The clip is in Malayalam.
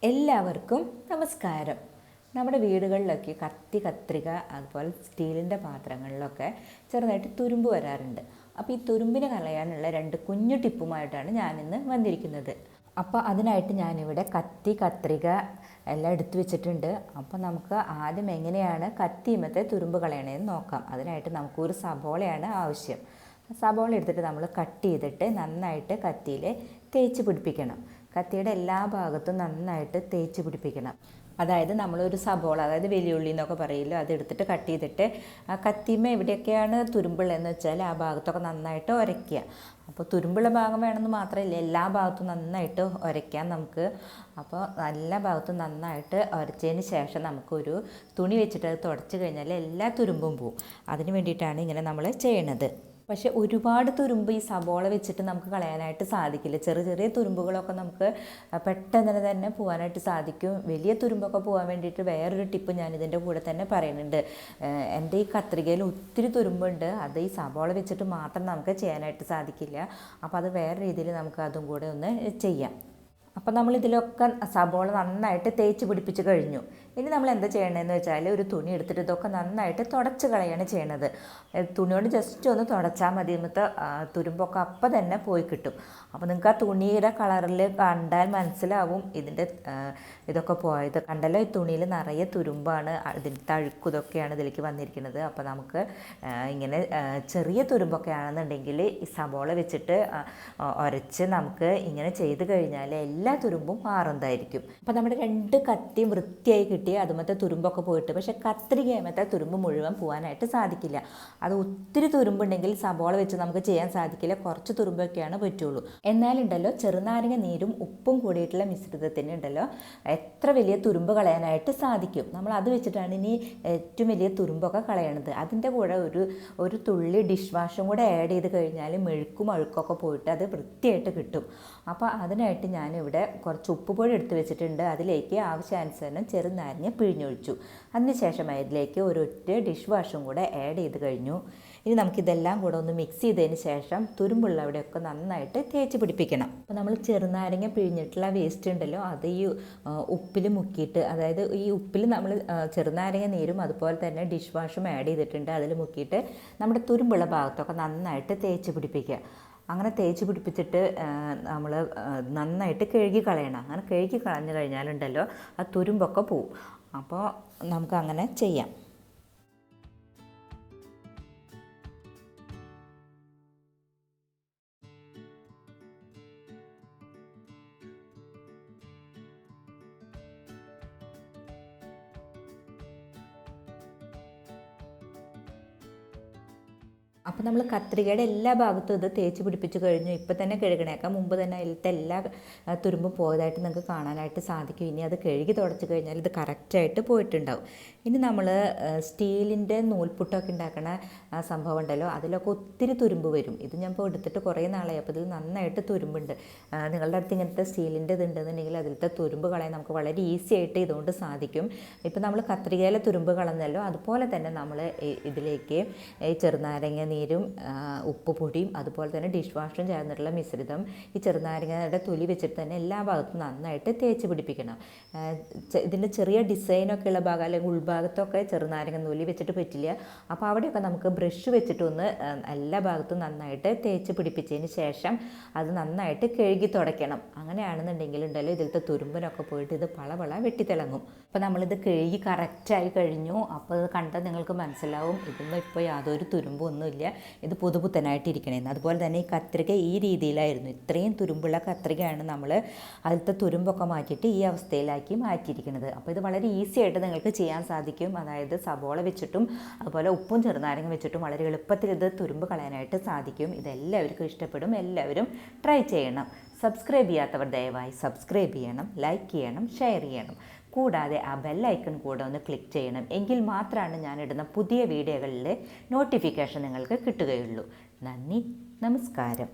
എല്ലാവർക്കും നമസ്കാരം. നമ്മുടെ വീടുകളിലൊക്കെ കത്രിക അതുപോലെ സ്റ്റീലിൻ്റെ പാത്രങ്ങളിലൊക്കെ ചെറുതായിട്ട് തുരുമ്പ് വരാറുണ്ട്. അപ്പോൾ ഈ തുരുമ്പിന് കളയാനുള്ള 2 കുഞ്ഞു ടിപ്പുമായിട്ടാണ് ഞാനിന്ന് വന്നിരിക്കുന്നത്. അപ്പോൾ അതിനായിട്ട് ഞാനിവിടെ കത്രിക എല്ലാം എടുത്തു വെച്ചിട്ടുണ്ട്. അപ്പോൾ നമുക്ക് ആദ്യം എങ്ങനെയാണ് കത്തിയുമത്തെ തുരുമ്പ് കളയണതെന്ന് നോക്കാം. അതിനായിട്ട് നമുക്കൊരു സബോളയാണ് ആവശ്യം. സബോള എടുത്തിട്ട് നമ്മൾ കട്ട് ചെയ്തിട്ട് നന്നായിട്ട് കത്തിയിൽ തേച്ച് പിടിപ്പിക്കണം. കത്തിയുടെ എല്ലാ ഭാഗത്തും നന്നായിട്ട് തേച്ച് പിടിപ്പിക്കണം. അതായത് നമ്മളൊരു സബോള, അതായത് വലിയുള്ളി എന്നൊക്കെ പറയില്ലോ, അതെടുത്തിട്ട് കട്ട് ചെയ്തിട്ട് ആ കത്തിമ എവിടെയൊക്കെയാണ് തുരുമ്പുള്ളതെന്ന് വെച്ചാൽ ആ ഭാഗത്തൊക്കെ നന്നായിട്ട് ഉരയ്ക്കുക. അപ്പോൾ തുരുമ്പുള്ള ഭാഗം വേണമെന്ന് മാത്രമല്ല, എല്ലാ ഭാഗത്തും നന്നായിട്ട് ഉരയ്ക്കാം നമുക്ക്. അപ്പോൾ എല്ലാ ഭാഗത്തും നന്നായിട്ട് ഉരച്ചതിന് ശേഷം നമുക്കൊരു തുണി വെച്ചിട്ട് അത് തുടച്ച് കഴിഞ്ഞാൽ എല്ലാ തുരുമ്പും പോവും. അതിന് വേണ്ടിയിട്ടാണ് ഇങ്ങനെ നമ്മൾ ചെയ്യണത്. പക്ഷേ ഒരുപാട് തുരുമ്പ് ഈ സബോള വെച്ചിട്ട് നമുക്ക് കളയാനായിട്ട് സാധിക്കില്ല. ചെറിയ തുരുമ്പുകളൊക്കെ നമുക്ക് പെട്ടെന്ന് തന്നെ പോകാനായിട്ട് സാധിക്കും. വലിയ തുരുമ്പൊക്കെ പോകാൻ വേണ്ടിയിട്ട് വേറൊരു ടിപ്പ് ഞാനിതിൻ്റെ കൂടെ തന്നെ പറയുന്നുണ്ട്. എൻ്റെ ഈ കത്രികയിൽ ഒത്തിരി തുരുമ്പുണ്ട്. അത് ഈ സബോള വെച്ചിട്ട് മാത്രം നമുക്ക് ചെയ്യാനായിട്ട് സാധിക്കില്ല. അപ്പോൾ അത് വേറെ രീതിയിൽ നമുക്ക് അതും കൂടെ ഒന്ന് ചെയ്യാം. അപ്പോൾ നമ്മളിതിലൊക്കെ സബോള നന്നായിട്ട് തേച്ച് പിടിപ്പിച്ച് കഴിഞ്ഞു. ഇനി നമ്മൾ എന്താ ചെയ്യണമെന്ന് വെച്ചാൽ ഒരു തുണി എടുത്തിട്ട് ഇതൊക്കെ നന്നായിട്ട് തുടച്ച് കളയാണ് ചെയ്യണത്. തുണിയോട് ജസ്റ്റ് ഒന്ന് തുടച്ചാൽ മതി. എന്നിട്ട് തുരുമ്പൊക്കെ അപ്പം തന്നെ പോയി കിട്ടും. അപ്പോൾ നിങ്ങൾക്ക് ആ തുണിയുടെ കളറിൽ കണ്ടാൽ മനസ്സിലാവും ഇതൊക്കെ പോയത്. കണ്ടല്ലോ, ഈ തുണിയിൽ നിറയെ തുരുമ്പാണ്, ഇതിൻ്റെ തഴുക്കും ഇതൊക്കെയാണ് ഇതിലേക്ക് വന്നിരിക്കുന്നത്. അപ്പോൾ നമുക്ക് ഇങ്ങനെ ചെറിയ തുരുമ്പൊക്കെ ആണെന്നുണ്ടെങ്കിൽ ഈ സബോള വെച്ചിട്ട് ഉരച്ച് നമുക്ക് ഇങ്ങനെ ചെയ്ത് കഴിഞ്ഞാൽ എല്ലാ തുരുമ്പും മാറുന്നതായിരിക്കും. അപ്പോൾ നമ്മുടെ 2 കത്തിയും വൃത്തിയായി കിട്ടി. അതുമത്തെ തുരുമ്പൊക്കെ പോയിട്ട്. പക്ഷേ കത്രികയുമത്തെ തുരുമ്പ് മുഴുവൻ പോകാനായിട്ട് സാധിക്കില്ല. അത് ഒത്തിരി തുരുമ്പുണ്ടെങ്കിൽ സബോള വെച്ച് നമുക്ക് ചെയ്യാൻ സാധിക്കില്ല. കുറച്ച് തുരുമ്പൊക്കെയാണ് പറ്റുള്ളൂ. എന്നാലുണ്ടല്ലോ, ചെറുനാരങ്ങ നീരും ഉപ്പും കൂടിയിട്ടുള്ള മിശ്രിതത്തിന് ഉണ്ടല്ലോ എത്ര വലിയ തുരുമ്പ് കളയാനായിട്ട് സാധിക്കും. നമ്മൾ അത് വെച്ചിട്ടാണ് ഇനി ഏറ്റവും വലിയ തുരുമ്പൊക്കെ കളയണത്. അതിൻ്റെ കൂടെ ഒരു തുള്ളി ഡിഷ് വാഷും കൂടെ ആഡ് ചെയ്ത് കഴിഞ്ഞാൽ മെഴുക്കും അഴുക്കൊക്കെ പോയിട്ട് അത് വൃത്തിയായിട്ട് കിട്ടും. അപ്പോൾ അതിനായിട്ട് ഞാനിവിടെ കുറച്ച് ഉപ്പുപൊടി എടുത്ത് വെച്ചിട്ടുണ്ട്. അതിലേക്ക് ആവശ്യാനുസരണം ചെറുനാരങ്ങ പിഴിഞ്ഞൊഴിച്ചു. അതിനുശേഷം അതിലേക്ക് ഒരൊറ്റ ഡിഷ് വാഷും കൂടെ ആഡ് ചെയ്ത് കഴിഞ്ഞു. ഇനി നമുക്കിതെല്ലാം കൂടെ ഒന്ന് മിക്സ് ചെയ്തതിന് ശേഷം തുരുമ്പുള്ള അവിടെയൊക്കെ നന്നായിട്ട് തേച്ച് പിടിപ്പിക്കണം. അപ്പോൾ നമ്മൾ ചെറുനാരങ്ങ പിഴിഞ്ഞിട്ടുള്ള വേസ്റ്റ് ഉണ്ടല്ലോ, അത് ഈ ഉപ്പിൽ മുക്കിയിട്ട്, അതായത് ഈ ഉപ്പിൽ നമ്മൾ ചെറുനാരങ്ങ നീരും അതുപോലെ തന്നെ ഡിഷ് വാഷും ആഡ് ചെയ്തിട്ടുണ്ട്. അതിൽ മുക്കിയിട്ട് നമ്മുടെ തുരുമ്പുള്ള ഭാഗത്തൊക്കെ നന്നായിട്ട് തേച്ച് പിടിപ്പിക്കുക. അങ്ങനെ തേച്ച് പിടിപ്പിച്ചിട്ട് നമ്മൾ നന്നായിട്ട് കഴുകി കളയണം. അങ്ങനെ കഴുകി കളഞ്ഞു കഴിഞ്ഞാലുണ്ടല്ലോ ആ തുരുമ്പൊക്കെ പോവും. അപ്പോൾ നമുക്കങ്ങനെ ചെയ്യാം. അപ്പോൾ നമ്മൾ കത്രികയുടെ എല്ലാ ഭാഗത്തും ഇത് തേച്ച് പിടിപ്പിച്ച് കഴിഞ്ഞു. ഇപ്പം തന്നെ കഴുകണേക്കാം മുമ്പ് തന്നെ അതിലത്തെ എല്ലാ തുരുമ്പും പോയതായിട്ട് നിങ്ങൾക്ക് കാണാനായിട്ട് സാധിക്കും. ഇനി അത് കഴുകി തുടച്ച് കഴിഞ്ഞാൽ ഇത് കറക്റ്റായിട്ട് പോയിട്ടുണ്ടാവും. ഇനി നമ്മൾ സ്റ്റീലിൻ്റെ നൂൽപുട്ടൊക്കെ ഉണ്ടാക്കണ സംഭവം ഉണ്ടല്ലോ, അതിലൊക്കെ ഒത്തിരി തുരുമ്പ് വരും. ഇത് ഞാൻ ഇപ്പോൾ എടുത്തിട്ട് കുറേ നാളായി. അപ്പോൾ ഇതിൽ നന്നായിട്ട് തുരുമ്പുണ്ട്. നിങ്ങളുടെ അടുത്ത് ഇങ്ങനത്തെ സ്റ്റീലിൻ്റെ ഇതുണ്ടെന്നുണ്ടെങ്കിൽ അതിലത്തെ തുരുമ്പ് കളയാൻ നമുക്ക് വളരെ ഈസി ആയിട്ട് ഇതുകൊണ്ട് സാധിക്കും. ഇപ്പം നമ്മൾ കത്രികയിലെ തുരുമ്പ് കളഞ്ഞല്ലോ, അതുപോലെ തന്നെ നമ്മൾ ഇതിലേക്ക് ഈ ചെറുനാരങ്ങ നീരും ഉപ്പുപൊടിയും അതുപോലെ തന്നെ ഡിഷ് വാഷും ചേർന്നിട്ടുള്ള മിശ്രിതം ഈ ചെറുനാരങ്ങയുടെ തൊലി വെച്ചിട്ട് തന്നെ എല്ലാ ഭാഗത്തും നന്നായിട്ട് തേച്ച് പിടിപ്പിക്കണം. ഇതിൻ്റെ ചെറിയ ഡിസൈനൊക്കെ ഉള്ള ഭാഗം അല്ലെങ്കിൽ ഉൾഭാഗത്തൊക്കെ ചെറുനാരങ്ങ തൊലി വെച്ചിട്ട് പറ്റില്ല. അപ്പോൾ അവിടെയൊക്കെ നമുക്ക് ബ്രഷ് വെച്ചിട്ടൊന്ന് എല്ലാ ഭാഗത്തും നന്നായിട്ട് തേച്ച് പിടിപ്പിച്ചതിന് ശേഷം അത് നന്നായിട്ട് കഴുകി തുടയ്ക്കണം. അങ്ങനെയാണെന്നുണ്ടെങ്കിൽ ഉണ്ടല്ലോ ഇതിലത്തെ തുരുമ്പിനൊക്കെ പോയിട്ട് ഇത് പളപള വെട്ടിത്തിളങ്ങും. അപ്പോൾ നമ്മളിത് കഴുകി കറക്റ്റായി കഴിഞ്ഞു. അപ്പോൾ ഇത് കണ്ടാൽ നിങ്ങൾക്ക് മനസ്സിലാവും ഇതൊന്നും ഇപ്പോൾ യാതൊരു തുരുമ്പൊന്നുമില്ല, ഇത് പുതുപുത്തനായിട്ടിരിക്കണേന്ന്. അതുപോലെ തന്നെ ഈ കത്രിക ഈ രീതിയിലായിരുന്നു. ഇത്രയും തുരുമ്പുള്ള കത്രികയാണ് നമ്മൾ അതിലത്തെ തുരുമ്പൊക്കെ മാറ്റിയിട്ട് ഈ അവസ്ഥയിലാക്കി മാറ്റിയിരിക്കുന്നത്. അപ്പോൾ ഇത് വളരെ ഈസി ആയിട്ട് നിങ്ങൾക്ക് ചെയ്യാൻ സാധിക്കും. അതായത് സബോള വെച്ചിട്ടും അതുപോലെ ഉപ്പും ചെറുനാരങ്ങ വെച്ചിട്ടും വളരെ എളുപ്പത്തിൽ ഇത് തുരുമ്പ് കളയാനായിട്ട് സാധിക്കും. ഇതെല്ലാവർക്കും ഇഷ്ടപ്പെടും. എല്ലാവരും ട്രൈ ചെയ്യണം. സബ്സ്ക്രൈബ് ചെയ്യാത്തവർ ദയവായി സബ്സ്ക്രൈബ് ചെയ്യണം, ലൈക്ക് ചെയ്യണം, ഷെയർ ചെയ്യണം. കൂടാതെ ആ ബെല്ലൈക്കൺ കൂടെ ഒന്ന് ക്ലിക്ക് ചെയ്യണം. എങ്കിൽ മാത്രമാണ് ഞാനിടുന്ന പുതിയ വീഡിയോകളിലെ നോട്ടിഫിക്കേഷൻ നിങ്ങൾക്ക് കിട്ടുകയുള്ളൂ. നന്ദി, നമസ്കാരം.